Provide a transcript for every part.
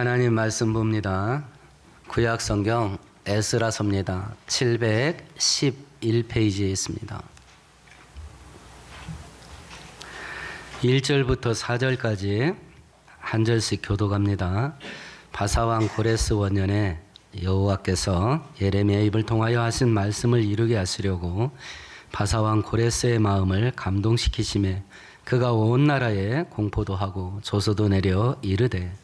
하나님 말씀 봅니다. 구약 성경 에스라서입니다. 711페이지에 있습니다. 1절부터 4절까지 한 절씩 교독합니다. 바사왕 고레스 원년에 여호와께서 예레미야 입을 통하여 하신 말씀을 이루게 하시려고 바사왕 고레스의 마음을 감동시키심에 그가 온 나라에 공포도 하고 조서도 내려 이르되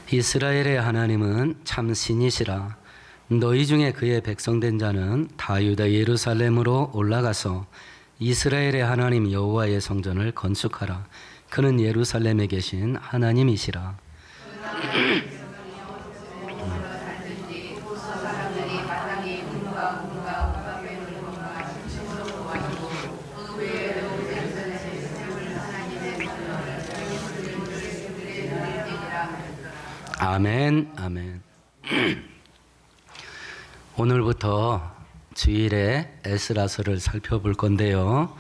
이스라엘의 하나님은 참 신이시라. 너희 중에 그의 백성된 자는 다 유다 예루살렘으로 올라가서 이스라엘의 하나님 여호와의 성전을 건축하라. 그는 예루살렘에 계신 하나님이시라. 아멘, 아멘. 오늘부터 주일에 에스라서를 살펴볼 건데요.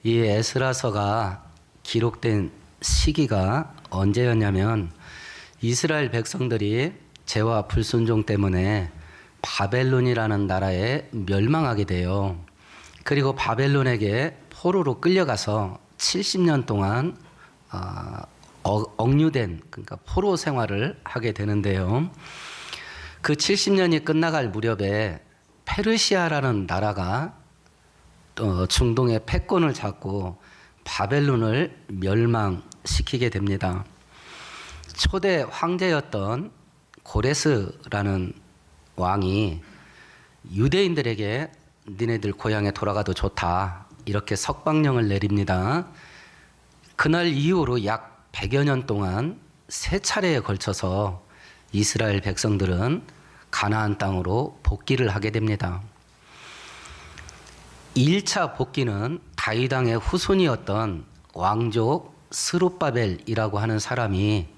이 에스라서가 기록된 시기가 언제였냐면 이스라엘 백성들이 죄와 불순종 때문에 바벨론이라는 나라에 멸망하게 돼요. 그리고 바벨론에게 포로로 끌려가서 70년 동안 억류된, 그러니까 포로 생활을 하게 되는데요. 그 70년이 끝나갈 무렵에 페르시아라는 나라가 중동의 패권을 잡고 바벨론을 멸망시키게 됩니다. 초대 황제였던 고레스라는 왕이 유대인들에게 니네들 고향에 돌아가도 좋다, 이렇게 석방령을 내립니다. 그날 이후로 약 100여 년 동안 세 차례에 걸쳐서 이스라엘 백성들은 가나안 땅으로 복귀를 하게 됩니다. 1차 복귀는 다윗 왕의 후손이었던 왕족 스룹바벨이라고 하는 사람이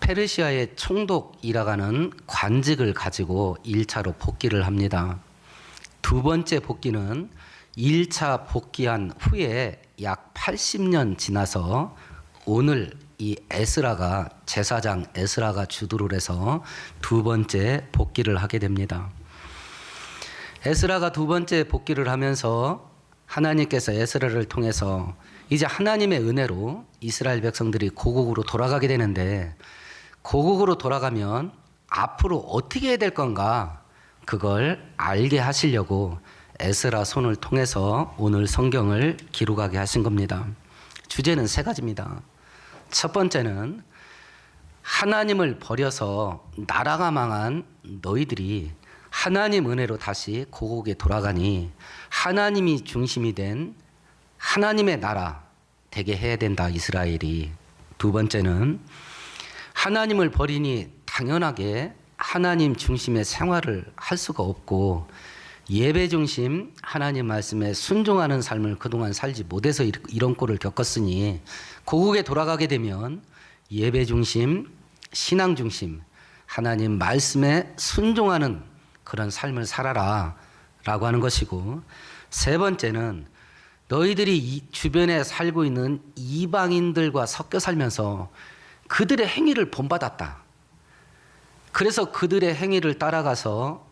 페르시아의 총독이라고 하는 관직을 가지고 1차로 복귀를 합니다. 두 번째 복귀는 1차 복귀한 후에 약 80년 지나서 오늘 이 에스라가, 제사장 에스라가 주도를 해서 두 번째 복귀를 하게 됩니다. 에스라가 두 번째 복귀를 하면서 하나님께서 에스라를 통해서 이제 하나님의 은혜로 이스라엘 백성들이 고국으로 돌아가게 되는데, 고국으로 돌아가면 앞으로 어떻게 해야 될 건가, 그걸 알게 하시려고 에스라 손을 통해서 오늘 성경을 기록하게 하신 겁니다. 주제는 세 가지입니다. 첫 번째는 하나님을 버려서 나라가 망한 너희들이 하나님 은혜로 다시 고국에 돌아가니 하나님이 중심이 된 하나님의 나라 되게 해야 된다, 이스라엘이. 두 번째는 하나님을 버리니 당연하게 하나님 중심의 생활을 할 수가 없고 예배 중심 하나님 말씀에 순종하는 삶을 그동안 살지 못해서 이런 꼴을 겪었으니 고국에 돌아가게 되면 예배 중심, 신앙 중심, 하나님 말씀에 순종하는 그런 삶을 살아라 라고 하는 것이고, 세 번째는 너희들이 이 주변에 살고 있는 이방인들과 섞여 살면서 그들의 행위를 본받았다. 그래서 그들의 행위를 따라가서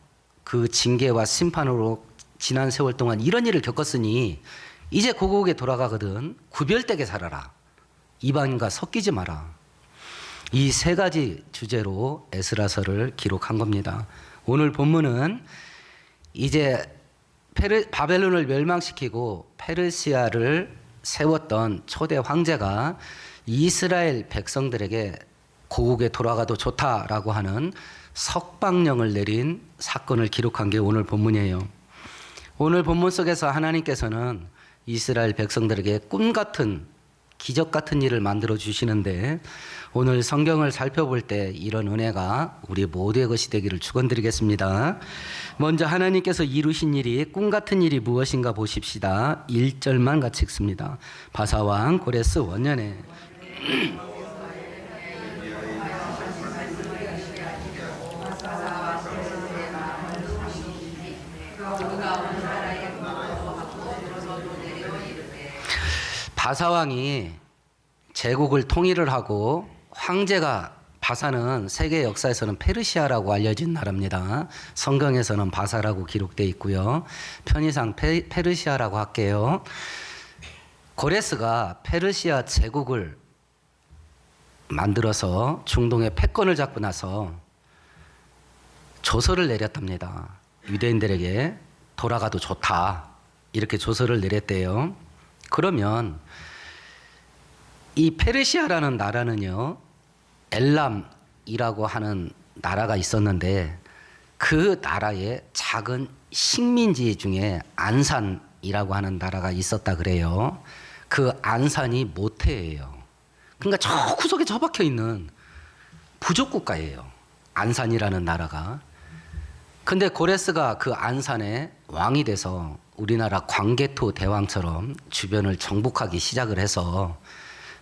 그 징계와 심판으로 지난 세월 동안 이런 일을 겪었으니 이제 고국에 돌아가거든 구별되게 살아라. 이방인과 섞이지 마라. 이 세 가지 주제로 에스라서를 기록한 겁니다. 오늘 본문은 이제 바벨론을 멸망시키고 페르시아를 세웠던 초대 황제가 이스라엘 백성들에게 고국에 돌아가도 좋다라고 하는 석방령을 내린 사건을 기록한 게 오늘 본문이에요. 오늘 본문 속에서 하나님께서는 이스라엘 백성들에게 꿈 같은, 기적 같은 일을 만들어 주시는데, 오늘 성경을 살펴볼 때 이런 은혜가 우리 모두의 것이 되기를 축원드리겠습니다. 먼저 하나님께서 이루신 일이, 꿈 같은 일이 무엇인가 보십시다. 1절만 같이 읽습니다. 바사왕 고레스 원년에 바사왕이 제국을 통일을 하고 황제가 바사는 세계 역사에서는 페르시아라고 알려진 나라입니다. 성경에서는 바사라고 기록되어 있고요. 편의상 페르시아라고 할게요. 고레스가 페르시아 제국을 만들어서 중동의 패권을 잡고 나서 조서를 내렸답니다. 유대인들에게 돌아가도 좋다. 이렇게 조서를 내렸대요. 그러면 이 페르시아라는 나라는요, 엘람이라고 하는 나라가 있었는데 그 나라의 작은 식민지 중에 안산이라고 하는 나라가 있었다 그래요. 그 안산이 모태예요. 그러니까 저 구석에 처박혀 있는 부족 국가예요. 안산이라는 나라가. 근데 고레스가 그 안산의 왕이 돼서 우리나라 광개토 대왕처럼 주변을 정복하기 시작을 해서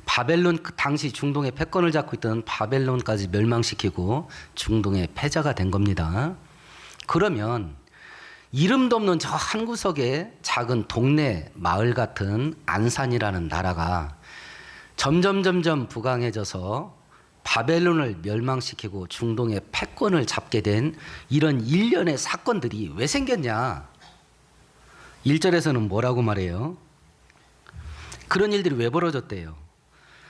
바벨론, 그 당시 중동의 패권을 잡고 있던 바벨론까지 멸망시키고 중동의 패자가 된 겁니다. 그러면 이름도 없는 저 한 구석의 작은 동네 마을 같은 안산이라는 나라가 점점 부강해져서 바벨론을 멸망시키고 중동의 패권을 잡게 된 이런 일련의 사건들이 왜 생겼냐? 1절에서는 뭐라고 말해요? 그런 일들이 왜 벌어졌대요?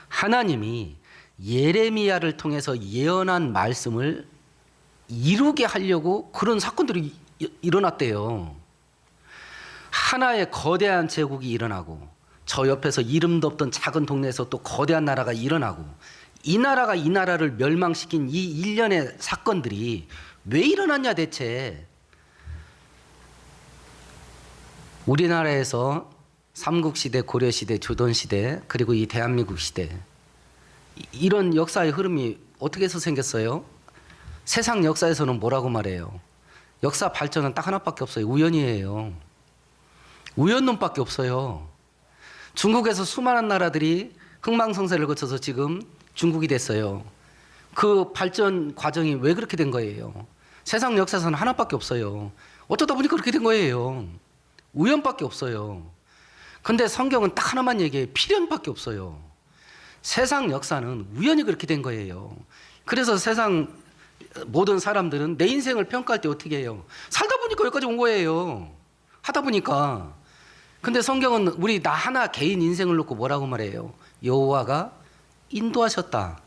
하나님이 예레미야를 통해서 예언한 말씀을 이루게 하려고 그런 사건들이 일어났대요. 하나의 거대한 제국이 일어나고 저 옆에서 이름도 없던 작은 동네에서 또 거대한 나라가 일어나고 이 나라가 이 나라를 멸망시킨 이 일련의 사건들이 왜 일어났냐 대체. 우리나라에서 삼국시대, 고려시대, 조선시대 그리고 이 대한민국 시대 이런 역사의 흐름이 어떻게 해서 생겼어요? 세상 역사에서는 뭐라고 말해요? 역사 발전은 딱 하나밖에 없어요. 우연이에요. 우연론밖에 없어요. 중국에서 수많은 나라들이 흥망성쇠를 거쳐서 지금 중국이 됐어요. 그 발전 과정이 왜 그렇게 된 거예요? 세상 역사에서는 하나밖에 없어요. 어쩌다 보니 그렇게 된 거예요. 우연밖에 없어요. 근데 성경은 딱 하나만 얘기해요. 필연밖에 없어요. 세상 역사는 우연히 그렇게 된 거예요. 그래서 세상 모든 사람들은 내 인생을 평가할 때 어떻게 해요? 살다 보니까 여기까지 온 거예요. 하다 보니까. 근데 성경은 우리 나 하나 개인 인생을 놓고 뭐라고 말해요? 여호와가 인도하셨다.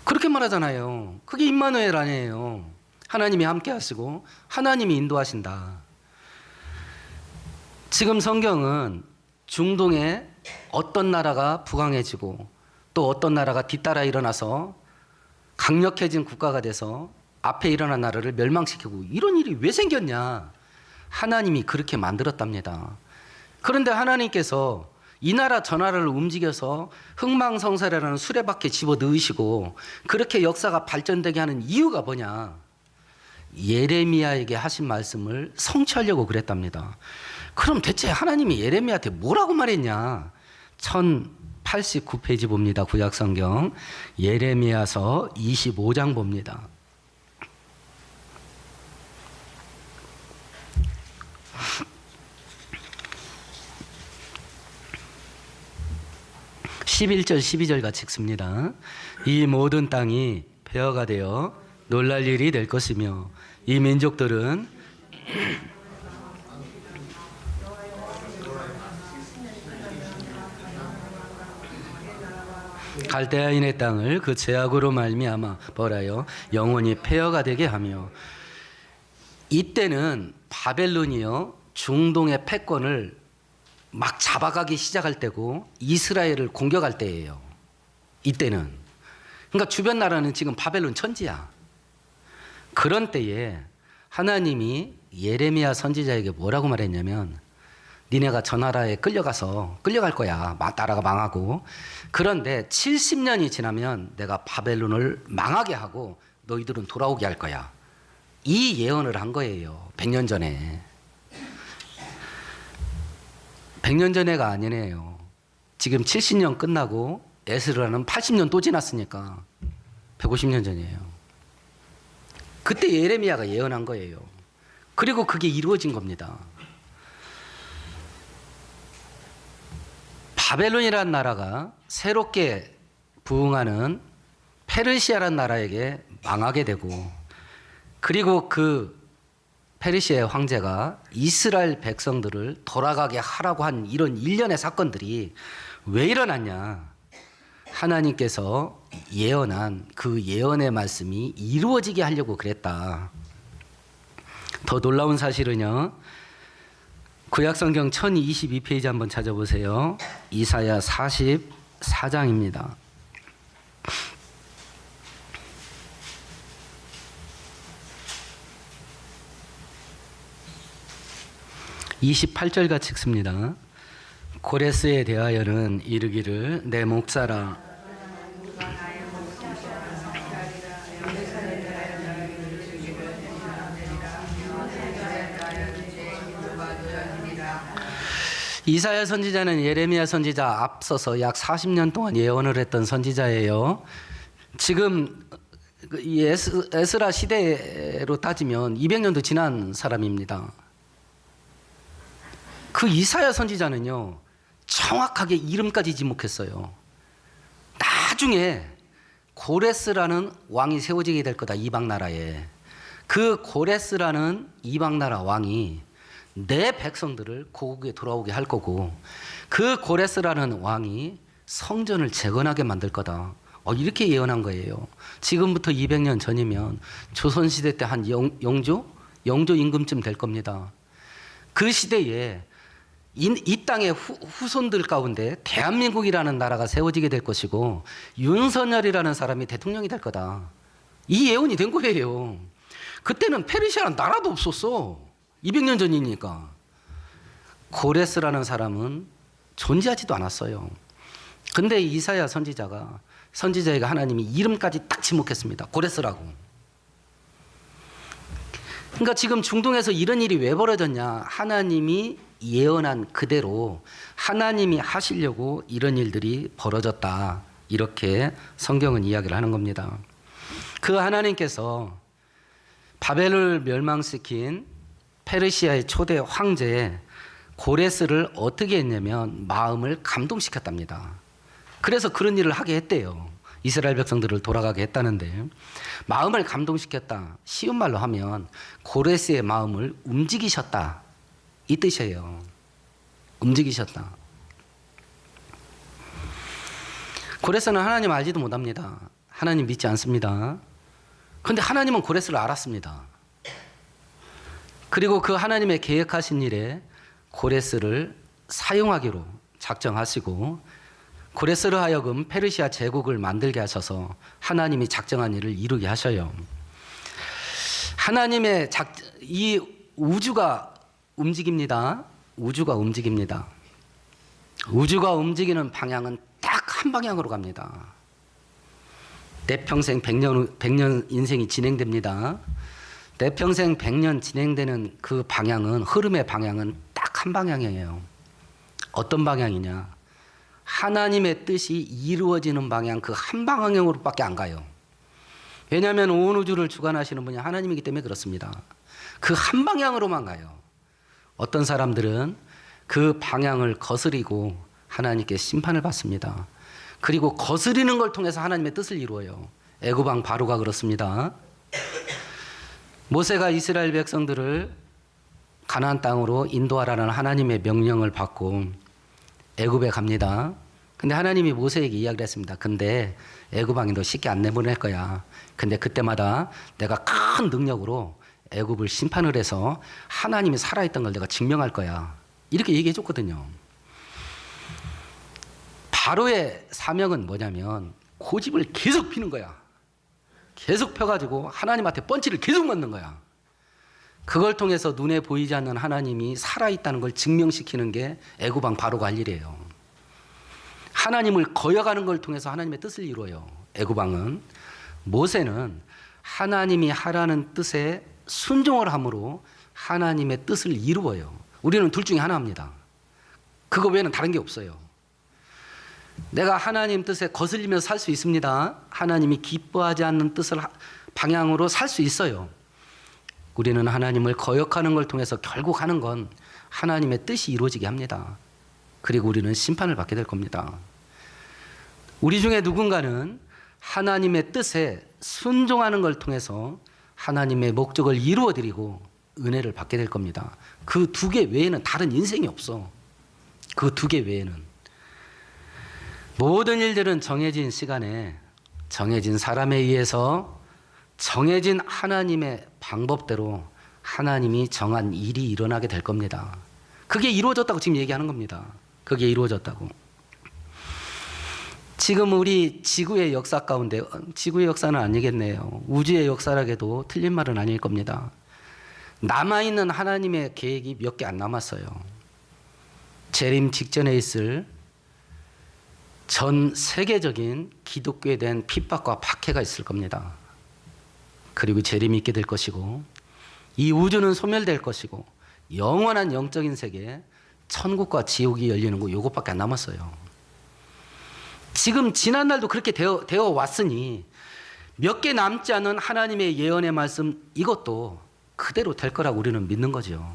그렇게 말하잖아요. 그게 임마누엘 아니에요. 하나님이 함께 하시고 하나님이 인도하신다. 지금 성경은 중동에 어떤 나라가 부강해지고 또 어떤 나라가 뒤따라 일어나서 강력해진 국가가 돼서 앞에 일어난 나라를 멸망시키고 이런 일이 왜 생겼냐? 하나님이 그렇게 만들었답니다. 그런데 하나님께서 이 나라 저 나라를 움직여서 흥망성쇠라는 수레바퀴에 집어넣으시고 그렇게 역사가 발전되게 하는 이유가 뭐냐? 예레미야에게 하신 말씀을 성취하려고 그랬답니다. 그럼 대체 하나님이 예레미야한테 뭐라고 말했냐? 1089페이지 봅니다. 구약성경 예레미야서 25장 봅니다. 11절 12절 같이 읽습니다. 이 모든 땅이 폐허가 되어 놀랄 일이 될 것이며 이 민족들은 갈대아인의 땅을 그 죄악으로 말미암아 뭐라요? 영원히 폐허가 되게 하며. 이때는 바벨론이요 중동의 패권을 막 잡아가기 시작할 때고 이스라엘을 공격할 때예요. 이때는. 그러니까 주변 나라는 지금 바벨론 천지야. 그런 때에 하나님이 예레미야 선지자에게 뭐라고 말했냐면 니네가 저 나라에 끌려갈 거야. 나라가 망하고. 그런데 70년이 지나면 내가 바벨론을 망하게 하고 너희들은 돌아오게 할 거야. 이 예언을 한 거예요. 100년 전에. 100년 전에가 아니네요. 지금 70년 끝나고 에스라는 80년 또 지났으니까 150년 전이에요. 그때 예레미야가 예언한 거예요. 그리고 그게 이루어진 겁니다. 바벨론이라는 나라가 새롭게 부흥하는 페르시아라는 나라에게 망하게 되고, 그리고 그 페르시아의 황제가 이스라엘 백성들을 돌아가게 하라고 한 이런 일련의 사건들이 왜 일어났냐? 하나님께서 예언한 그 예언의 말씀이 이루어지게 하려고 그랬다. 더 놀라운 사실은요, 구약성경 1022페이지 한번 찾아보세요. 이사야 44장입니다. 28절 같이 읽습니다. 고레스에 대하여는 이르기를 내 목사라 이사야 선지자는 예레미야 선지자 앞서서 약 40년 동안 예언을 했던 선지자예요. 지금 에스라 시대로 따지면 200년도 지난 사람입니다. 그 이사야 선지자는요, 정확하게 이름까지 지목했어요. 나중에 고레스라는 왕이 세워지게 될 거다, 이방 나라에. 그 고레스라는 이방 나라 왕이 내 백성들을 고국에 돌아오게 할 거고, 그 고레스라는 왕이 성전을 재건하게 만들 거다. 이렇게 예언한 거예요. 지금부터 200년 전이면 조선시대 때 한 영조 임금쯤 될 겁니다. 그 시대에 이 땅의 후손들 가운데 대한민국이라는 나라가 세워지게 될 것이고 윤석열이라는 사람이 대통령이 될 거다. 이 예언이 된 거예요. 그때는 페르시아는 나라도 없었어. 200년 전이니까. 고레스라는 사람은 존재하지도 않았어요. 근데 이사야 선지자에게 하나님이 이름까지 딱 지목했습니다. 고레스라고. 그러니까 지금 중동에서 이런 일이 왜 벌어졌냐? 하나님이 예언한 그대로 하나님이 하시려고 이런 일들이 벌어졌다. 이렇게 성경은 이야기를 하는 겁니다. 그 하나님께서 바벨을 멸망시킨 페르시아의 초대 황제 고레스를 어떻게 했냐면 마음을 감동시켰답니다. 그래서 그런 일을 하게 했대요. 이스라엘 백성들을 돌아가게 했다는데, 마음을 감동시켰다. 쉬운 말로 하면 고레스의 마음을 움직이셨다. 이 뜻이에요. 움직이셨다. 고레스는 하나님 알지도 못합니다. 하나님 믿지 않습니다. 그런데 하나님은 고레스를 알았습니다. 그리고 그 하나님의 계획하신 일에 고레스를 사용하기로 작정하시고, 고레스로 하여금 페르시아 제국을 만들게 하셔서 하나님이 작정한 일을 이루게 하셔요. 하나님의 이 우주가 움직입니다. 우주가 움직입니다. 우주가 움직이는 방향은 딱 한 방향으로 갑니다. 내 평생 100년 인생이 진행됩니다. 내 평생 100년 진행되는 그 방향은, 흐름의 방향은 딱 한 방향이에요. 어떤 방향이냐? 하나님의 뜻이 이루어지는 방향, 그 한 방향으로밖에 안 가요. 왜냐하면 온 우주를 주관하시는 분이 하나님이기 때문에 그렇습니다. 그 한 방향으로만 가요. 어떤 사람들은 그 방향을 거스리고 하나님께 심판을 받습니다. 그리고 거스리는 걸 통해서 하나님의 뜻을 이루어요. 애굽 왕 바로가 그렇습니다. 모세가 이스라엘 백성들을 가나안 땅으로 인도하라는 하나님의 명령을 받고 애굽에 갑니다. 근데 하나님이 모세에게 이야기를 했습니다. 근데 애굽 왕이 너 쉽게 안 내보낼 거야. 근데 그때마다 내가 큰 능력으로 애굽을 심판을 해서 하나님이 살아있던 걸 내가 증명할 거야. 이렇게 얘기해 줬거든요. 바로의 사명은 뭐냐면 고집을 계속 피는 거야. 계속 펴가지고 하나님한테 펀치를 계속 맞는 거야. 그걸 통해서 눈에 보이지 않는 하나님이 살아있다는 걸 증명시키는 게 애굽 왕 바로가 할 일이에요. 하나님을 거역하는 걸 통해서 하나님의 뜻을 이루어요. 애굽 왕은. 모세는 하나님이 하라는 뜻에 순종을 함으로 하나님의 뜻을 이루어요. 우리는 둘 중에 하나입니다. 그거 외에는 다른 게 없어요. 내가 하나님 뜻에 거슬리며 살 수 있습니다. 하나님이 기뻐하지 않는 뜻을 방향으로 살 수 있어요. 우리는 하나님을 거역하는 걸 통해서 결국 하는 건 하나님의 뜻이 이루어지게 합니다. 그리고 우리는 심판을 받게 될 겁니다. 우리 중에 누군가는 하나님의 뜻에 순종하는 걸 통해서 하나님의 목적을 이루어드리고 은혜를 받게 될 겁니다. 그 두 개 외에는 다른 인생이 없어. 그 두 개 외에는. 모든 일들은 정해진 시간에 정해진 사람에 의해서 정해진 하나님의 방법대로 하나님이 정한 일이 일어나게 될 겁니다. 그게 이루어졌다고 지금 얘기하는 겁니다. 그게 이루어졌다고. 지금 우리 지구의 역사 가운데, 지구의 역사는 아니겠네요. 우주의 역사라 해도 틀린 말은 아닐 겁니다. 남아있는 하나님의 계획이 몇 개 안 남았어요. 재림 직전에 있을 전 세계적인 기독교에 대한 핍박과 박해가 있을 겁니다. 그리고 재림이 있게 될 것이고, 이 우주는 소멸될 것이고, 영원한 영적인 세계, 천국과 지옥이 열리는 거 요것밖에 안 남았어요. 지금 지난날도 그렇게 되어 왔으니 몇 개 남지 않은 하나님의 예언의 말씀, 이것도 그대로 될 거라고 우리는 믿는 거죠.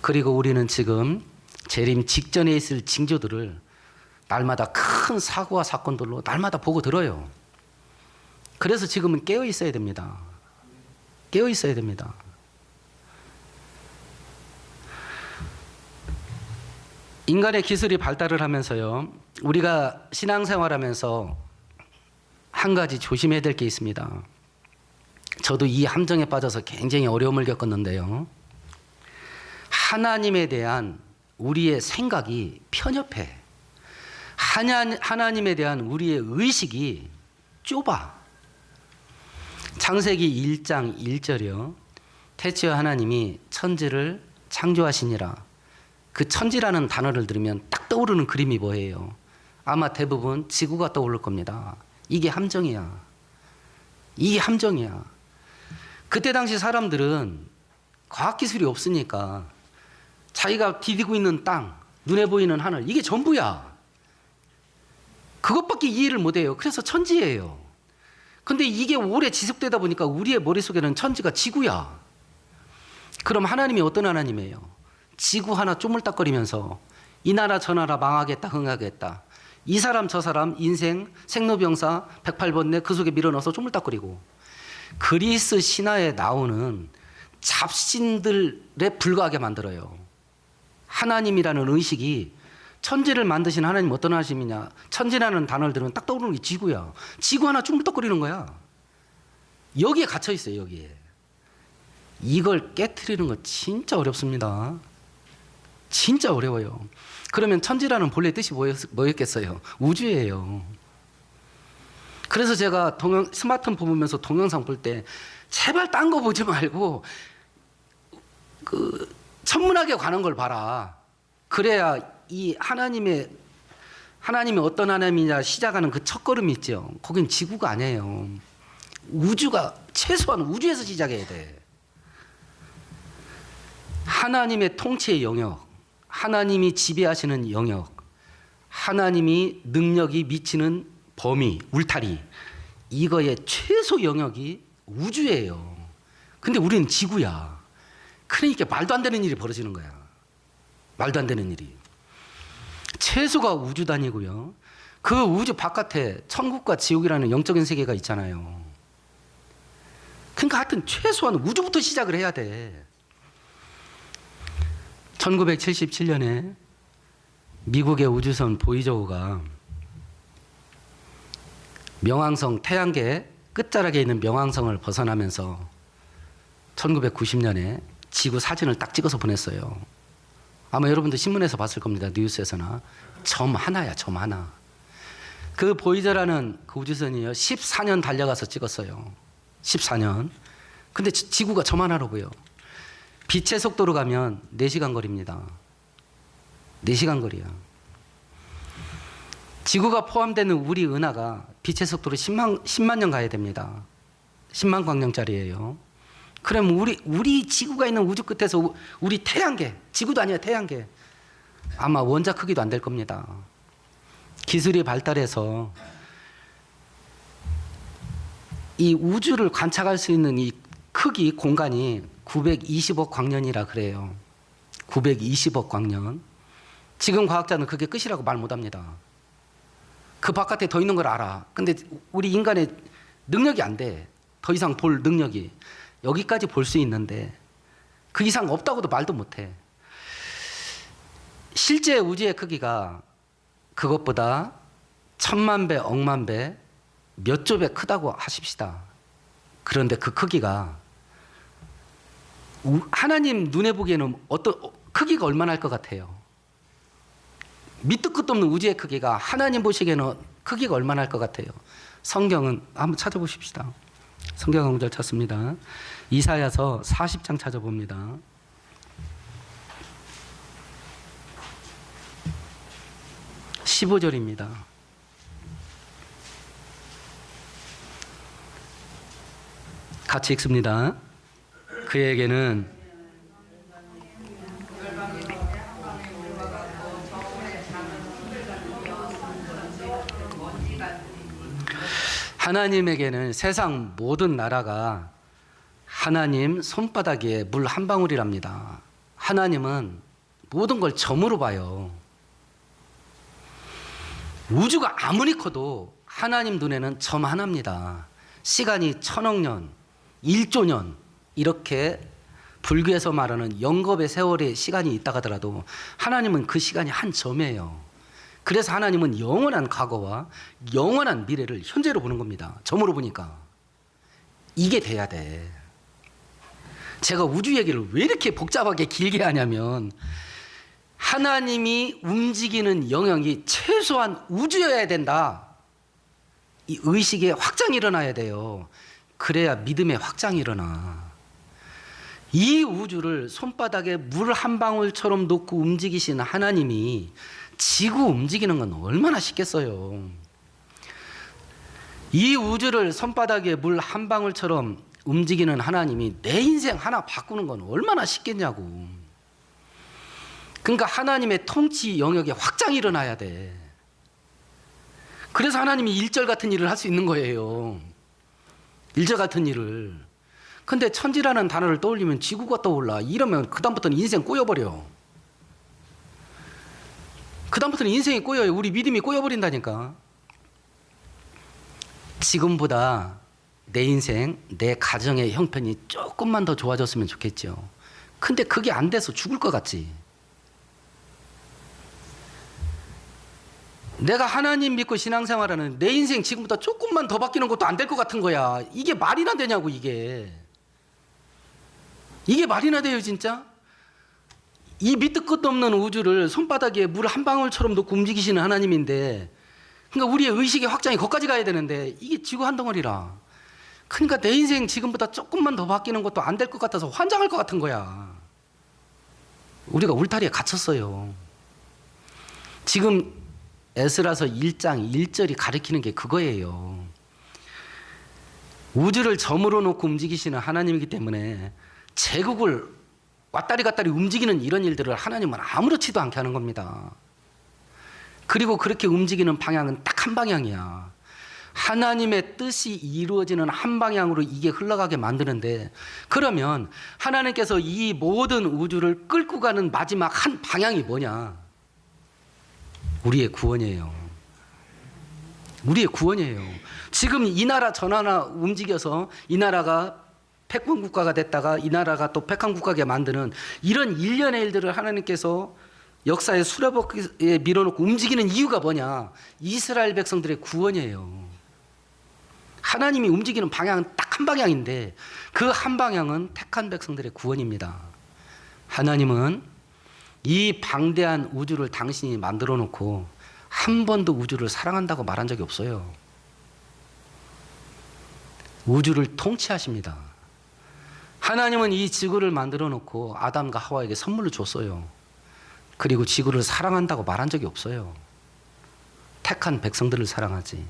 그리고 우리는 지금 재림 직전에 있을 징조들을 날마다 큰 사고와 사건들로 날마다 보고 들어요. 그래서 지금은 깨어 있어야 됩니다. 깨어 있어야 됩니다. 인간의 기술이 발달을 하면서요, 우리가 신앙생활하면서 한 가지 조심해야 될 게 있습니다. 저도 이 함정에 빠져서 굉장히 어려움을 겪었는데요, 하나님에 대한 우리의 생각이 편협해. 하나님에 대한 우리의 의식이 좁아. 창세기 1장 1절이요. 태초에 하나님이 천지를 창조하시니라. 그 천지라는 단어를 들으면 딱 떠오르는 그림이 뭐예요? 아마 대부분 지구가 떠오를 겁니다. 이게 함정이야. 이게 함정이야. 그때 당시 사람들은 과학기술이 없으니까 자기가 디디고 있는 땅, 눈에 보이는 하늘, 이게 전부야. 그것밖에 이해를 못해요. 그래서 천지예요. 근데 이게 오래 지속되다 보니까 우리의 머릿속에는 천지가 지구야. 그럼 하나님이 어떤 하나님이에요? 지구 하나 쪼물딱거리면서 이 나라 저 나라 망하겠다, 흥하겠다. 이 사람 저 사람 인생 생로병사 108번뇌 그 속에 밀어넣어서 쪼물딱거리고, 그리스 신화에 나오는 잡신들에 불과하게 만들어요. 하나님이라는 의식이, 천지를 만드신 하나님 어떤 하나님이냐, 천지라는 단어를 들으면 딱 떠오르는 게 지구야. 지구 하나 쭈물떡거리는 거야. 여기에 갇혀 있어요. 여기에. 이걸 깨트리는 거 진짜 어렵습니다. 진짜 어려워요. 그러면 천지라는 본래 뜻이 뭐였겠어요? 우주예요. 그래서 제가 스마트폰 보면서 동영상 볼 때 제발 딴 거 보지 말고 그 천문학에 관한 걸 봐라. 그래야 이 하나님이 어떤 하나님이냐 시작하는 그 첫걸음이 있죠. 거긴 지구가 아니에요. 우주가, 최소한 우주에서 시작해야 돼. 하나님의 통치의 영역, 하나님이 지배하시는 영역, 하나님이 능력이 미치는 범위, 울타리, 이거의 최소 영역이 우주예요. 근데 우리는 지구야. 그러니까 말도 안 되는 일이 벌어지는 거야. 말도 안 되는 일이. 최소가 우주 단위고요. 그 우주 바깥에 천국과 지옥이라는 영적인 세계가 있잖아요. 그러니까 하여튼 최소한 우주부터 시작을 해야 돼. 1977년에 미국의 우주선 보이저우가 명왕성, 태양계 끝자락에 있는 명왕성을 벗어나면서 1990년에 지구 사진을 딱 찍어서 보냈어요. 아마 여러분도 신문에서 봤을 겁니다. 뉴스에서나. 점 하나야, 점 하나. 그 보이저라는 그 우주선이요, 14년 달려가서 찍었어요. 14년. 근데 지구가 점 하나로 보여. 빛의 속도로 가면 4시간 거리입니다. 4시간 거리야. 지구가 포함되는 우리 은하가 빛의 속도로 10만 년 가야 됩니다. 10만 광년짜리예요. 그럼 우리 지구가 있는 우주 끝에서 우리 태양계, 지구도 아니야, 태양계. 아마 원자 크기도 안 될 겁니다. 기술이 발달해서 이 우주를 관찰할 수 있는 이 크기, 공간이 920억 광년이라 그래요. 920억 광년. 지금 과학자는 그게 끝이라고 말 못합니다. 그 바깥에 더 있는 걸 알아. 근데 우리 인간의 능력이 안 돼. 더 이상 볼 능력이. 여기까지 볼 수 있는데 그 이상 없다고도 말도 못해. 실제 우주의 크기가 그것보다 1000만 배, 억만 배, 몇 조 배 크다고 하십시다. 그런데 그 크기가 하나님 눈에 보기에는 크기가 얼마나 할 것 같아요? 밑도 끝도 없는 우주의 크기가 하나님 보시기에는 크기가 얼마나 할 것 같아요? 성경은 한번 찾아보십시다. 성경 한 구절 찾습니다. 이사야서 40장 찾아봅니다. (15절입니다) 같이 읽습니다. 그에게는 하나님에게는 세상 모든 나라가 하나님 손바닥에 물 한 방울이랍니다. 하나님은 모든 걸 점으로 봐요. 우주가 아무리 커도 하나님 눈에는 점 하나입니다. 시간이 1000억 년, 1조 년 이렇게 불교에서 말하는 영겁의 세월의 시간이 있다 하더라도 하나님은 그 시간이 한 점이에요. 그래서 하나님은 영원한 과거와 영원한 미래를 현재로 보는 겁니다. 점으로 보니까. 이게 돼야 돼. 제가 우주 얘기를 왜 이렇게 복잡하게 길게 하냐면 하나님이 움직이는 영역이 최소한 우주여야 된다. 이 의식의 확장이 일어나야 돼요. 그래야 믿음의 확장이 일어나. 이 우주를 손바닥에 물 한 방울처럼 놓고 움직이시는 하나님이 지구 움직이는 건 얼마나 쉽겠어요. 이 우주를 손바닥에 물 한 방울처럼 움직이는 하나님이 내 인생 하나 바꾸는 건 얼마나 쉽겠냐고. 그러니까 하나님의 통치 영역에 확장이 일어나야 돼. 그래서 하나님이 일절 같은 일을 할 수 있는 거예요. 일절 같은 일을. 근데 천지라는 단어를 떠올리면 지구가 떠올라. 이러면 그다음부터는 인생 꼬여버려. 그다음부터는 인생이 꼬여요. 우리 믿음이 꼬여버린다니까. 지금보다 내 인생, 내 가정의 형편이 조금만 더 좋아졌으면 좋겠죠. 근데 그게 안 돼서 죽을 것 같지. 내가 하나님 믿고 신앙생활하는 내 인생 지금보다 조금만 더 바뀌는 것도 안 될 것 같은 거야. 이게 말이나 되냐고 이게. 이게 말이나 돼요 진짜? 이 밑도 끝도 없는 우주를 손바닥에 물 한 방울처럼 놓고 움직이시는 하나님인데, 그러니까 우리의 의식의 확장이 거기까지 가야 되는데 이게 지구 한 덩어리라. 그러니까 내 인생 지금보다 조금만 더 바뀌는 것도 안 될 것 같아서 환장할 것 같은 거야. 우리가 울타리에 갇혔어요. 지금 에스라서 1장 1절이 가리키는 게 그거예요. 우주를 점으로 놓고 움직이시는 하나님이기 때문에 제국을 왔다리 갔다리 움직이는 이런 일들을 하나님은 아무렇지도 않게 하는 겁니다. 그리고 그렇게 움직이는 방향은 딱 한 방향이야. 하나님의 뜻이 이루어지는 한 방향으로 이게 흘러가게 만드는데, 그러면 하나님께서 이 모든 우주를 끌고 가는 마지막 한 방향이 뭐냐? 우리의 구원이에요. 우리의 구원이에요. 지금 이 나라 저 나라 움직여서 이 나라가 패권 국가가 됐다가 이 나라가 또 패권 국가게 만드는 이런 일련의 일들을 하나님께서 역사의 수레바퀴에 밀어놓고 움직이는 이유가 뭐냐? 이스라엘 백성들의 구원이에요. 하나님이 움직이는 방향은 딱 한 방향인데 그 한 방향은 택한 백성들의 구원입니다. 하나님은 이 방대한 우주를 당신이 만들어 놓고 한 번도 우주를 사랑한다고 말한 적이 없어요. 우주를 통치하십니다. 하나님은 이 지구를 만들어 놓고 아담과 하와에게 선물로 줬어요. 그리고 지구를 사랑한다고 말한 적이 없어요. 택한 백성들을 사랑하지.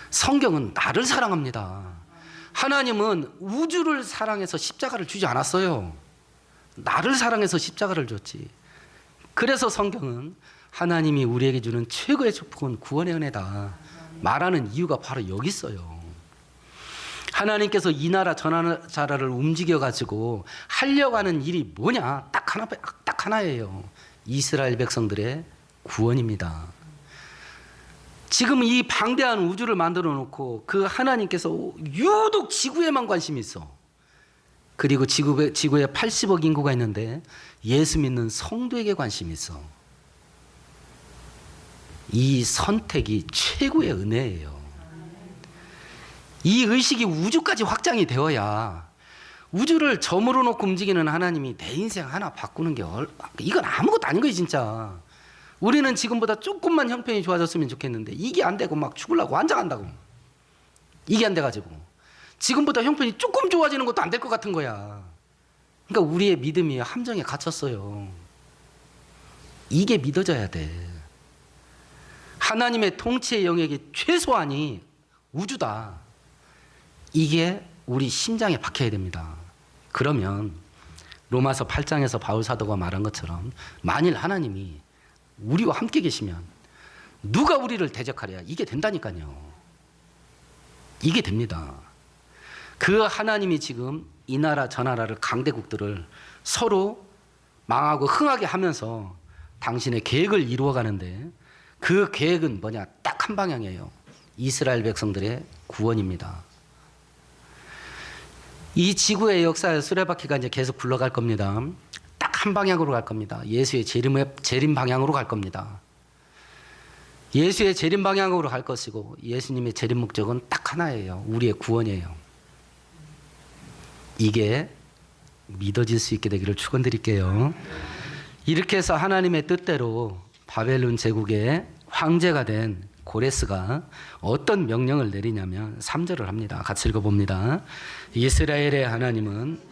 성경은 나를 사랑합니다. 하나님은 우주를 사랑해서 십자가를 주지 않았어요. 나를 사랑해서 십자가를 줬지. 그래서 성경은 하나님이 우리에게 주는 최고의 축복은 구원의 은혜다 말하는 이유가 바로 여기 있어요. 하나님께서 이 나라 저 나라를 움직여 가지고 하려고 하는 일이 뭐냐? 딱 하나예요. 이스라엘 백성들의 구원입니다. 지금 이 방대한 우주를 만들어 놓고 그 하나님께서 유독 지구에만 관심이 있어. 그리고 지구에 80억 인구가 있는데 예수 믿는 성도에게 관심이 있어. 이 선택이 최고의 은혜예요. 이 의식이 우주까지 확장이 되어야, 우주를 점으로 놓고 움직이는 하나님이 내 인생 하나 바꾸는 게 이건 아무것도 아닌 거예요 진짜. 우리는 지금보다 조금만 형편이 좋아졌으면 좋겠는데 이게 안 되고 막 죽으려고 환장한다고. 이게 안 돼가지고 지금보다 형편이 조금 좋아지는 것도 안 될 것 같은 거야. 그러니까 우리의 믿음이 함정에 갇혔어요. 이게 믿어져야 돼. 하나님의 통치의 영역이 최소한이 우주다. 이게 우리 심장에 박혀야 됩니다. 그러면 로마서 8장에서 바울 사도가 말한 것처럼 만일 하나님이 우리와 함께 계시면 누가 우리를 대적하랴. 이게 된다니까요. 이게 됩니다. 그 하나님이 지금 이 나라 저 나라를, 강대국들을 서로 망하고 흥하게 하면서 당신의 계획을 이루어가는데, 그 계획은 뭐냐? 딱 한 방향이에요. 이스라엘 백성들의 구원입니다. 이 지구의 역사의 수레바퀴가 이제 계속 굴러갈 겁니다. 딱 한 방향으로 갈 겁니다. 예수의 재림 방향으로 갈 겁니다. 예수의 재림 방향으로 갈 것이고, 예수님의 재림 목적은 딱 하나예요. 우리의 구원이에요. 이게 믿어질 수 있게 되기를 축원드릴게요. 이렇게 해서 하나님의 뜻대로 바벨론 제국의 황제가 된 고레스가 어떤 명령을 내리냐면 3절을 합니다. 같이 읽어봅니다. 이스라엘의 하나님은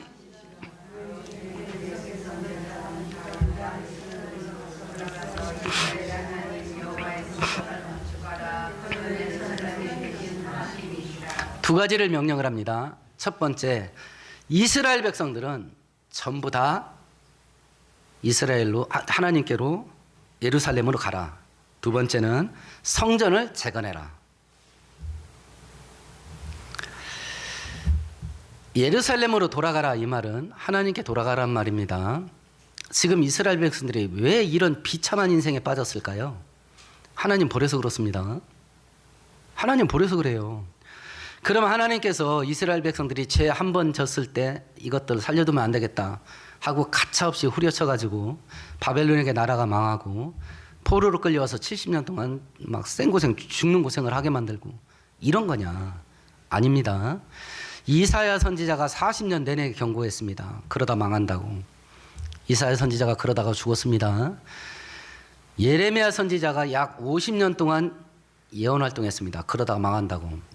두 가지를 명령을 합니다. 첫 번째, 이스라엘 백성들은 전부 다 이스라엘로, 하나님께로 예루살렘으로 가라. 두 번째는 성전을 재건해라. 예루살렘으로 돌아가라, 이 말은 하나님께 돌아가라는 말입니다. 지금 이스라엘 백성들이 왜 이런 비참한 인생에 빠졌을까요? 하나님 버려서 그렇습니다. 하나님 버려서 그래요. 그럼 하나님께서 이스라엘 백성들이 죄 한 번 졌을 때 이것들 살려두면 안 되겠다 하고 가차없이 후려쳐가지고 바벨론에게 나라가 망하고 포로로 끌려와서 70년 동안 막 생고생, 죽는 고생을 하게 만들고 이런 거냐? 아닙니다. 이사야 선지자가 40년 내내 경고했습니다. 그러다 망한다고. 이사야 선지자가 그러다가 죽었습니다. 예레미야 선지자가 약 50년 동안 예언 활동했습니다. 그러다가 망한다고.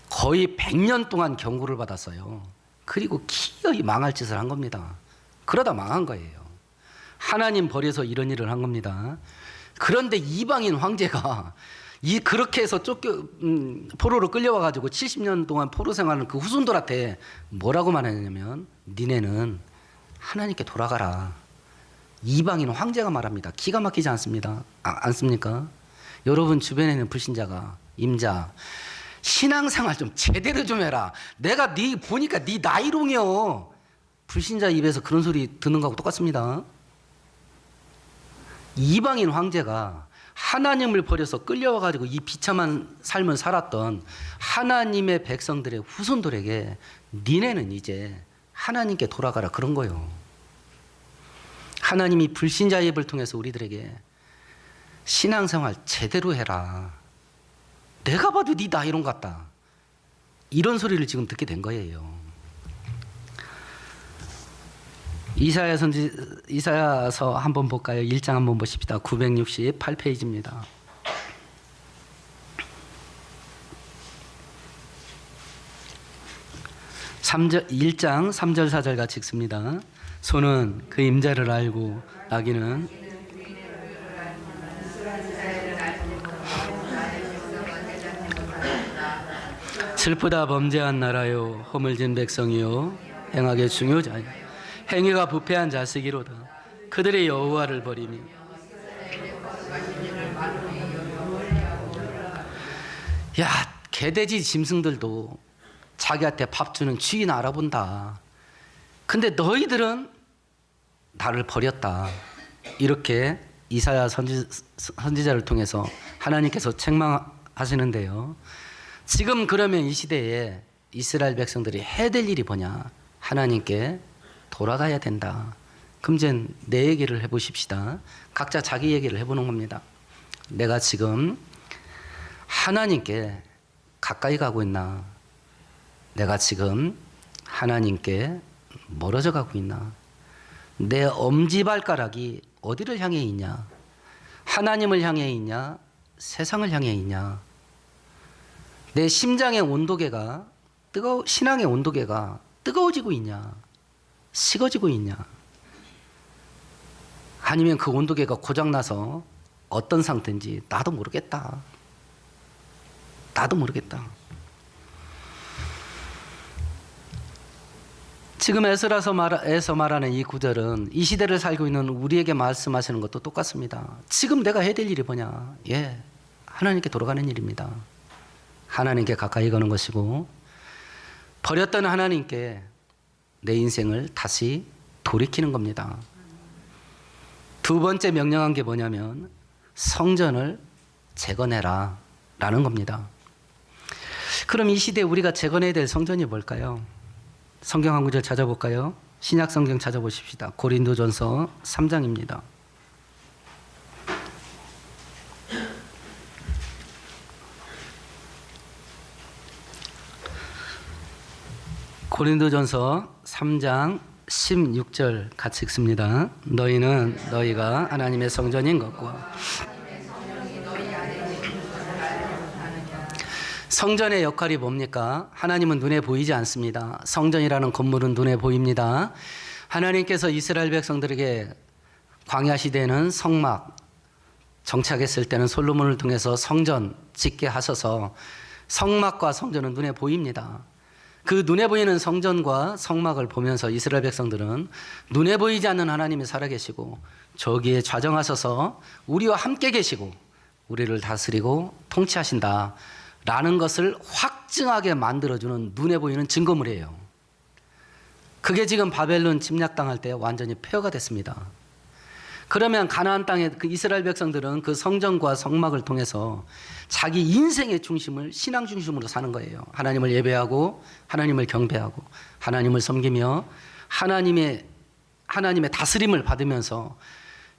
거의 100년 동안 경고를 받았어요. 그리고 기어이 망할 짓을 한 겁니다. 그러다 망한 거예요. 하나님 버려서 이런 일을 한 겁니다. 그런데 이방인 황제가 그렇게 해서 포로로 끌려와가지고 70년 동안 포로 생활하는 그 후손들한테 뭐라고 말했냐면, 니네는 하나님께 돌아가라. 이방인 황제가 말합니다. 기가 막히지 않습니다. 않습니까? 여러분 주변에는 불신자가, 임자, 신앙생활 좀 제대로 좀 해라. 내가 보니까 네 나이롱이요. 불신자 입에서 그런 소리 듣는 거하고 똑같습니다. 이방인 황제가 하나님을 버려서 끌려와가지고 이 비참한 삶을 살았던 하나님의 백성들의 후손들에게 니네는 이제 하나님께 돌아가라, 그런 거예요. 하나님이 불신자 입을 통해서 우리들에게 신앙생활 제대로 해라. 내가 봐도 네 나이론 같다. 이런 소리를 지금 듣게 된 거예요. 이사야서 한번 볼까요? 1장 한번 보십시다. 968페이지입니다. 1장 3절 4절 같이 읽습니다. 소는 그 임자를 알고 나귀는 슬프다 범죄한 나라요, 허물진 백성이요, 행하게 중요자요, 행위가 부패한 자식이로다. 그들의 여호와를 버리며. 야, 개돼지 짐승들도 자기한테 밥 주는 주인 알아본다. 근데 너희들은 나를 버렸다. 이렇게 이사야 선지자를 통해서 하나님께서 책망하시는데요. 지금 그러면 이 시대에 이스라엘 백성들이 해야 될 일이 뭐냐? 하나님께 돌아가야 된다. 그럼 이제 내 얘기를 해보십시다. 각자 자기 얘기를 해보는 겁니다. 내가 지금 하나님께 가까이 가고 있나? 내가 지금 하나님께 멀어져 가고 있나? 내 엄지발가락이 어디를 향해 있냐? 하나님을 향해 있냐? 세상을 향해 있냐? 내 심장의 온도계가 신앙의 온도계가 뜨거워지고 있냐? 식어지고 있냐? 아니면 그 온도계가 고장나서 어떤 상태인지 나도 모르겠다. 나도 모르겠다. 지금 에스라서 말하는 이 구절은 이 시대를 살고 있는 우리에게 말씀하시는 것도 똑같습니다. 지금 내가 해야 될 일이 뭐냐? 하나님께 돌아가는 일입니다. 하나님께 가까이 가는 것이고, 버렸던 하나님께 내 인생을 다시 돌이키는 겁니다. 두 번째 명령한 게 뭐냐면 성전을 재건해라 라는 겁니다. 그럼 이 시대에 우리가 재건해야 될 성전이 뭘까요? 성경 한 구절 찾아볼까요? 신약 성경 찾아보십시다. 고린도전서 3장입니다. 고린도전서 3장 16절 같이 읽습니다. 너희는 너희가 하나님의 성전인 것과 성전의 역할이 뭡니까? 하나님은 눈에 보이지 않습니다. 성전이라는 건물은 눈에 보입니다. 하나님께서 이스라엘 백성들에게 광야 시대에는 성막 정착했을 때는 솔로몬을 통해서 성전 짓게 하셔서 성막과 성전은 눈에 보입니다. 그 눈에 보이는 성전과 성막을 보면서 이스라엘 백성들은 눈에 보이지 않는 하나님이 살아계시고 저기에 좌정하셔서 우리와 함께 계시고 우리를 다스리고 통치하신다 라는 것을 확증하게 만들어주는 눈에 보이는 증거물이에요. 그게 지금 바벨론 침략당할 때 완전히 폐허가 됐습니다. 그러면 가나안 땅의 그 이스라엘 백성들은 그 성전과 성막을 통해서 자기 인생의 중심을 신앙 중심으로 사는 거예요. 하나님을 예배하고 하나님을 경배하고 하나님을 섬기며 하나님의 다스림을 받으면서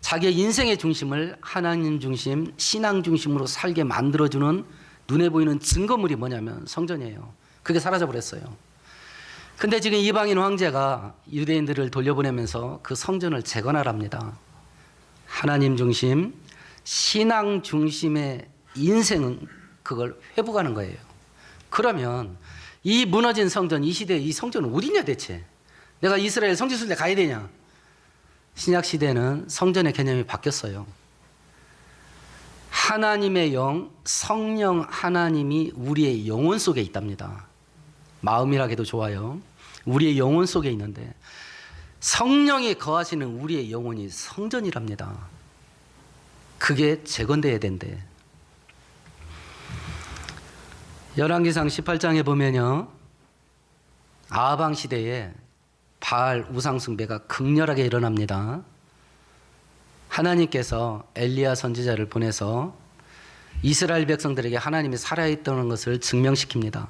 자기의 인생의 중심을 하나님 중심, 신앙 중심으로 살게 만들어주는 눈에 보이는 증거물이 뭐냐면 성전이에요. 그게 사라져버렸어요. 근데 지금 이방인 황제가 유대인들을 돌려보내면서 그 성전을 재건하랍니다. 하나님 중심, 신앙 중심의 인생은 그걸 회복하는 거예요. 그러면 이 무너진 성전, 이 시대에 이 성전은 어디냐 대체? 내가 이스라엘 성지순례 가야 되냐? 신약 시대는 성전의 개념이 바뀌었어요. 하나님의 영, 성령 하나님이 우리의 영혼 속에 있답니다. 마음이라 해도 좋아요. 우리의 영혼 속에 있는데 성령이 거하시는 우리의 영혼이 성전이랍니다. 그게 재건돼야 된대. 열왕기상 18장에 보면요, 아방 시대에 바알 우상 숭배가 극렬하게 일어납니다. 하나님께서 엘리야 선지자를 보내서 이스라엘 백성들에게 하나님이 살아있다는 것을 증명시킵니다.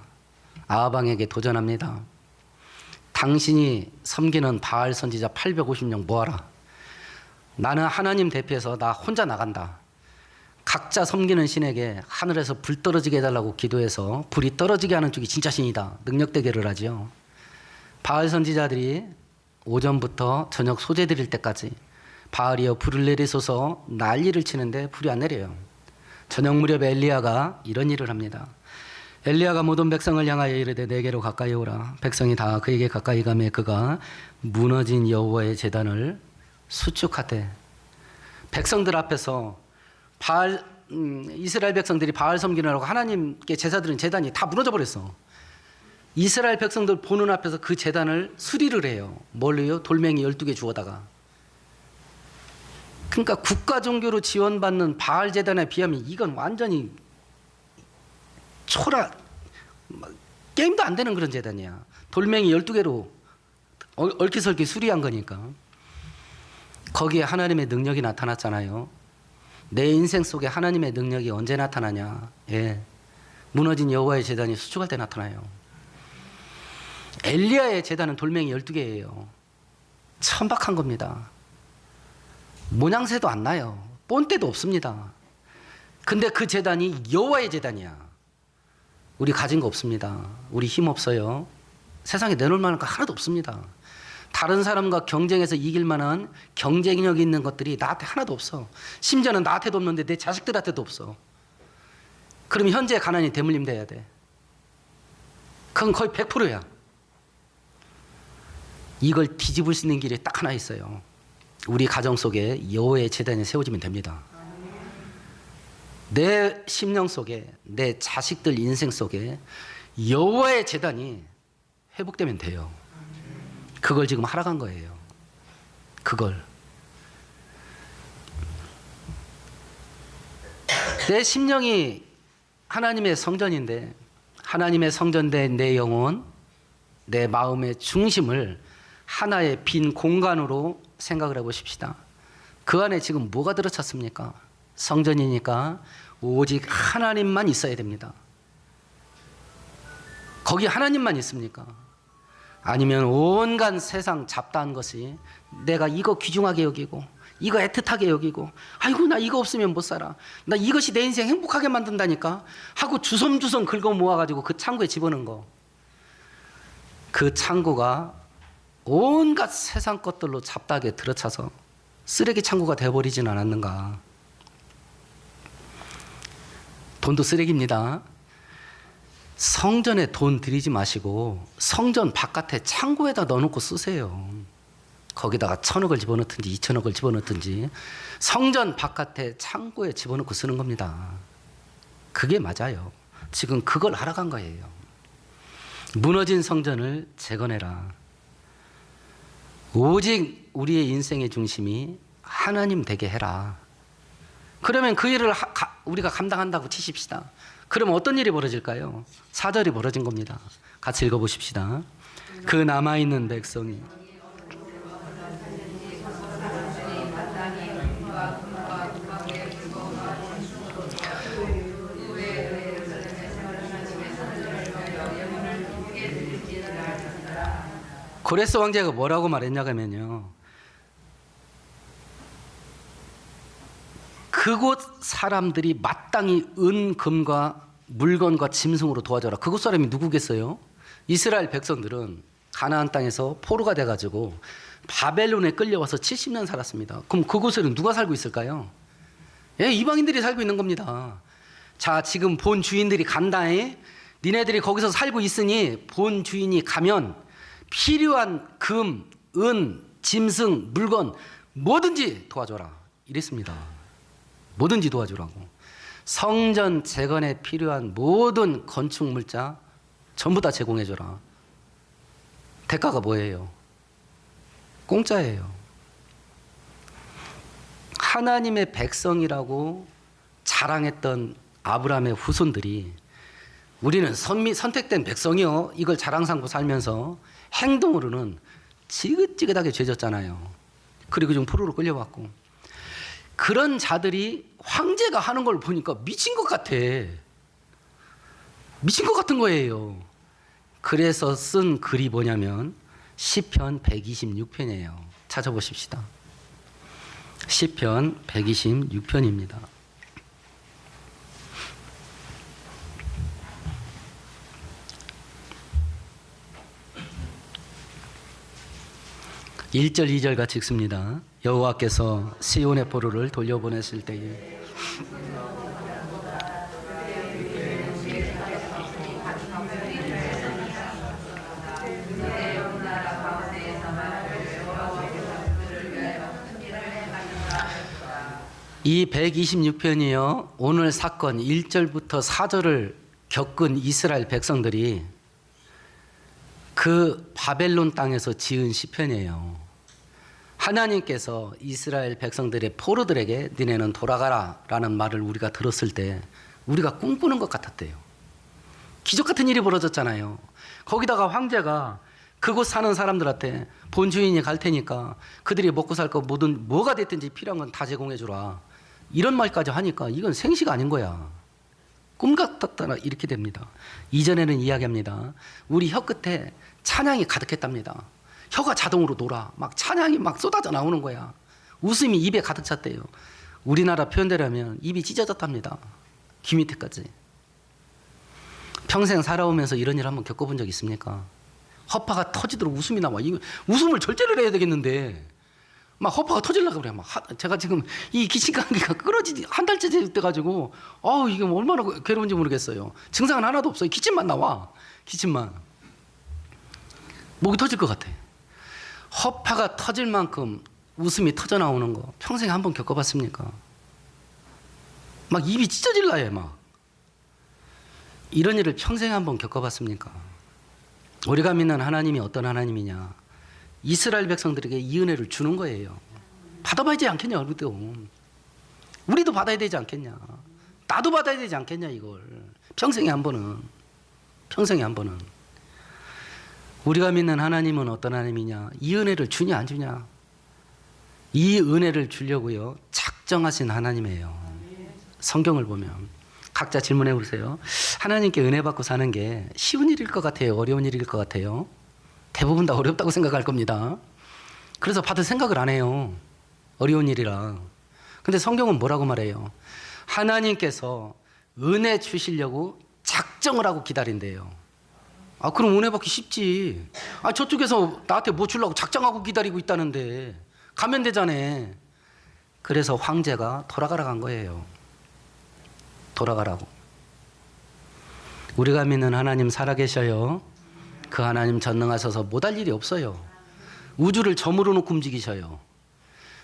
아방에게 도전합니다. 당신이 섬기는 바알 선지자 850명 모아라. 나는 하나님 대표해서 나 혼자 나간다. 각자 섬기는 신에게 하늘에서 불 떨어지게 해달라고 기도해서 불이 떨어지게 하는 쪽이 진짜 신이다. 능력 대결을 하지요. 바알 선지자들이 오전부터 저녁 소재 드릴 때까지 바알이여 불을 내리소서 난리를 치는데 불이 안 내려요. 저녁 무렵에 엘리야가 이런 일을 합니다. 엘리야가 모든 백성을 향하여 이르되 내게로 가까이 오라. 백성이 다 그에게 가까이 가매 그가 무너진 여호와의 제단을 수축하되. 백성들 앞에서 이스라엘 백성들이 바알 섬기느라고 하나님께 제사 드린 제단이 다 무너져 버렸어. 이스라엘 백성들 보는 앞에서 그 제단을 수리를 해요. 뭘로요? 돌멩이 12개 주워다가. 그러니까 국가 종교로 지원받는 바알 제단에 비하면 이건 완전히 게임도 안 되는 그런 제단이야. 돌멩이 12개로 얼기설기 수리한 거니까. 거기에 하나님의 능력이 나타났잖아요. 내 인생 속에 하나님의 능력이 언제 나타나냐? 예. 무너진 여호와의 제단이 수축할 때 나타나요. 엘리야의 제단은 돌멩이 12개예요. 천박한 겁니다. 모양새도 안 나요. 본때도 없습니다. 근데 그 제단이 여호와의 제단이야. 우리 가진 거 없습니다. 우리 힘 없어요. 세상에 내놓을 만한 거 하나도 없습니다. 다른 사람과 경쟁해서 이길 만한 경쟁력 있는 것들이 나한테 하나도 없어. 심지어는 나한테도 없는데 내 자식들한테도 없어. 그럼 현재 가난이 대물림 돼야 돼. 그건 거의 100%야. 이걸 뒤집을 수 있는 길이 딱 하나 있어요. 우리 가정 속에 여호와의 제단이 세워지면 됩니다. 내 심령 속에, 내 자식들 인생 속에 여호와의 제단이 회복되면 돼요. 그걸 지금 하러 간 거예요. 그걸. 내 심령이 하나님의 성전인데, 하나님의 성전된 내 영혼, 내 마음의 중심을 하나의 빈 공간으로 생각을 해보십시다. 그 안에 지금 뭐가 들어찼습니까? 성전이니까 오직 하나님만 있어야 됩니다. 거기 하나님만 있습니까? 아니면 온갖 세상 잡다한 것이 내가 이거 귀중하게 여기고 이거 애틋하게 여기고 아이고 나 이거 없으면 못 살아. 나 이것이 내 인생 행복하게 만든다니까 하고 주섬주섬 긁어 모아가지고 그 창고에 집어넣은 거. 그 창고가 온갖 세상 것들로 잡다하게 들어차서 쓰레기 창고가 되어버리진 않았는가. 돈도 쓰레기입니다. 성전에 돈 들이지 마시고 성전 바깥에 창고에다 넣어놓고 쓰세요. 거기다가 1,000억을 집어넣든지 2,000억을 집어넣든지 성전 바깥에 창고에 집어넣고 쓰는 겁니다. 그게 맞아요. 지금 그걸 하러 간 거예요. 무너진 성전을 재건해라. 오직 우리의 인생의 중심이 하나님 되게 해라. 그러면 그 일을 우리가 감당한다고 치십시다. 그럼 어떤 일이 벌어질까요? 4절이 벌어진 겁니다. 같이 읽어보십시다. 그 남아있는 백성이 고레스 왕제가 뭐라고 말했냐면요. 그곳 사람들이 마땅히 은, 금과 물건과 짐승으로 도와줘라. 그곳 사람이 누구겠어요? 이스라엘 백성들은 가나안 땅에서 포로가 돼가지고 바벨론에 끌려와서 70년 살았습니다. 그럼 그곳에는 누가 살고 있을까요? 예, 이방인들이 살고 있는 겁니다. 자, 지금 본 주인들이 간다에 니네들이 거기서 살고 있으니 본 주인이 가면 필요한 금, 은, 짐승, 물건 뭐든지 도와줘라. 이랬습니다. 뭐든지 도와주라고. 성전 재건에 필요한 모든 건축 물자 전부 다 제공해줘라. 대가가 뭐예요? 공짜예요. 하나님의 백성이라고 자랑했던 아브라함의 후손들이 우리는 선택된 백성이요, 이걸 자랑 삼고 살면서 행동으로는 지긋지긋하게 죄졌잖아요. 그리고 좀 포로로 끌려왔고, 그런 자들이 황제가 하는 걸 보니까 미친 것 같아. 미친 것 같은 거예요. 그래서 쓴 글이 뭐냐면 시편 126편이에요. 찾아보십시다. 시편 126편입니다. 1절 2절 같이 읽습니다. 여호와께서 시온의 포로를 돌려보냈을 때에 이 126편이요, 오늘 사건 1절부터 4절을 겪은 이스라엘 백성들이 그 바벨론 땅에서 지은 시편이에요. 하나님께서 이스라엘 백성들의 포로들에게 니네는 돌아가라 라는 말을 우리가 들었을 때 우리가 꿈꾸는 것 같았대요. 기적 같은 일이 벌어졌잖아요. 거기다가 황제가 그곳 사는 사람들한테 본주인이 갈 테니까 그들이 먹고 살 거 뭐든 뭐가 됐든지 필요한 건 다 제공해 주라. 이런 말까지 하니까 이건 생시가 아닌 거야. 꿈 같았다 이렇게 됩니다. 이전에는 이야기합니다. 우리 혀 끝에 찬양이 가득했답니다. 혀가 자동으로 돌아. 막 찬양이 막 쏟아져 나오는 거야. 웃음이 입에 가득 찼대요. 우리나라 표현대로 하면 입이 찢어졌답니다. 귀 밑에까지. 평생 살아오면서 이런 일 한번 겪어본 적 있습니까? 허파가 터지도록 웃음이 나와. 이거 웃음을 절제를 해야 되겠는데 막 허파가 터질라고 그래. 막 제가 지금 이 기침감기가 끊어지지 한 달째 돼가지고 이게 얼마나 괴로운지 모르겠어요. 증상은 하나도 없어요. 기침만 나와. 기침만. 목이 터질 것 같아. 허파가 터질 만큼 웃음이 터져 나오는 거 평생에 한 번 겪어봤습니까? 막 입이 찢어질라 해 막. 이런 일을 평생에 한 번 겪어봤습니까? 우리가 믿는 하나님이 어떤 하나님이냐? 이스라엘 백성들에게 이 은혜를 주는 거예요. 받아봐야지 않겠냐? 우리도 받아야 되지 않겠냐? 나도 받아야 되지 않겠냐 이걸. 평생에 한 번은. 평생에 한 번은. 우리가 믿는 하나님은 어떤 하나님이냐? 이 은혜를 주냐 안 주냐? 이 은혜를 주려고요 작정하신 하나님이에요. 성경을 보면 각자 질문해 보세요. 하나님께 은혜 받고 사는 게 쉬운 일일 것 같아요? 어려운 일일 것 같아요? 대부분 다 어렵다고 생각할 겁니다. 그래서 받을 생각을 안 해요. 어려운 일이라. 근데 성경은 뭐라고 말해요? 하나님께서 은혜 주시려고 작정을 하고 기다린대요. 그럼 은혜 받기 쉽지. 저쪽에서 나한테 뭐 주려고 작정하고 기다리고 있다는데 가면 되잖아. 그래서 황제가 돌아가라 간 거예요. 돌아가라고. 우리가 믿는 하나님 살아계셔요. 그 하나님 전능하셔서 못할 일이 없어요. 우주를 점으로 놓고 움직이셔요.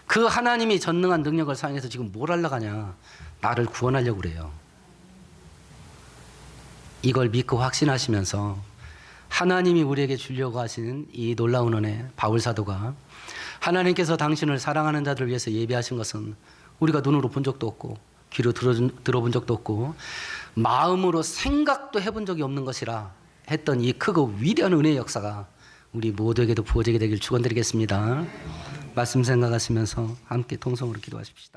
그 하나님이 전능한 능력을 사용해서 지금 뭘 하려고 하냐? 나를 구원하려고 그래요. 이걸 믿고 확신하시면서 하나님이 우리에게 주려고 하시는 이 놀라운 은혜, 바울 사도가 하나님께서 당신을 사랑하는 자들을 위해서 예비하신 것은 우리가 눈으로 본 적도 없고 귀로 들어본 적도 없고 마음으로 생각도 해본 적이 없는 것이라 했던 이 크고 위대한 은혜의 역사가 우리 모두에게도 부어지게 되길 축원드리겠습니다. 말씀 생각하시면서 함께 통성으로 기도하십시다.